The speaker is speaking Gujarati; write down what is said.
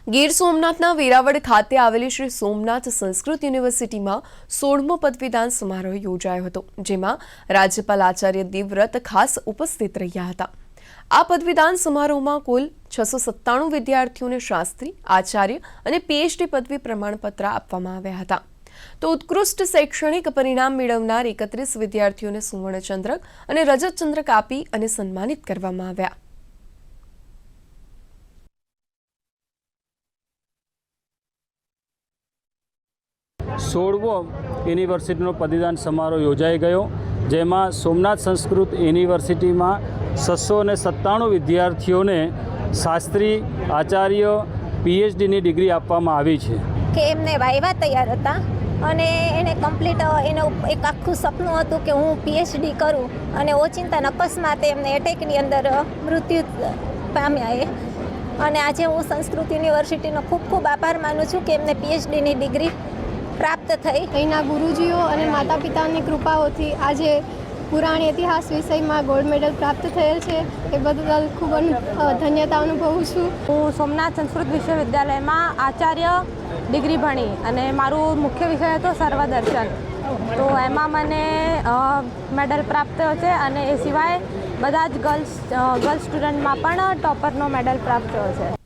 ગીર સોમનાથના વેરાવળ ખાતે આવેલી શ્રી સોમનાથ સંસ્કૃત યુનિવર્સિટીમાં 16મો પદવીદાન સમારોહ યોજાયો હતો, જેમાં રાજ્યપાલ આચાર્ય દેવવ્રત ખાસ ઉપસ્થિત રહ્યા હતા। આ પદવીદાન સમારોહમાં કુલ 697 વિદ્યાર્થીઓને શાસ્ત્રી, આચાર્ય અને પીએચડી પદવી પ્રમાણપત્ર આપવામાં આવ્યા હતા। તો ઉત્કૃષ્ટ શૈક્ષણિક પરિણામ મેળવનાર 31 વિદ્યાર્થીઓને સુવર્ણચંદ્રક અને રજત ચંદ્રક આપી અને સન્માનિત કરવામાં આવ્યા। સોળમો યુનિવર્સિટીનો પદવીદાન સમારોહ યોજાઈ ગયો, જેમાં સોમનાથ સંસ્કૃત યુનિવર્સિટીમાં 697 વિદ્યાર્થીઓને શાસ્ત્રી, આચાર્ય, પીએચડીની ડિગ્રી આપવામાં આવી છે। કે એમને વાયવા તૈયાર હતા અને એને કમ્પ્લીટ એનું એક આખું સપનું હતું કે હું પીએચડી કરું, અને ઓચિંતા અકસ્માતે એમને એટેકની અંદર મૃત્યુ પામ્યા અને આજે હું સંસ્કૃત યુનિવર્સિટીનો ખૂબ ખૂબ આભાર માનું છું કે એમને પીએચડીની ડિગ્રી પ્રાપ્ત થઈ। એના ગુરુજીઓ અને માતા પિતાની કૃપાઓથી આજે પુરાણ ઇતિહાસ વિષયમાં ગોલ્ડ મેડલ પ્રાપ્ત થયેલ છે, એ બદલ ખૂબ ધન્યતા અનુભવું છું। હું સોમનાથ સંસ્કૃત વિશ્વવિદ્યાલયમાં આચાર્ય ડિગ્રી ભણી અને મારું મુખ્ય વિષય હતો સર્વદર્શન, તો એમાં મને મેડલ પ્રાપ્ત થયો છે અને એ સિવાય બધા જ ગર્લ્સ સ્ટુડન્ટમાં પણ ટોપરનો મેડલ પ્રાપ્ત થયો છે।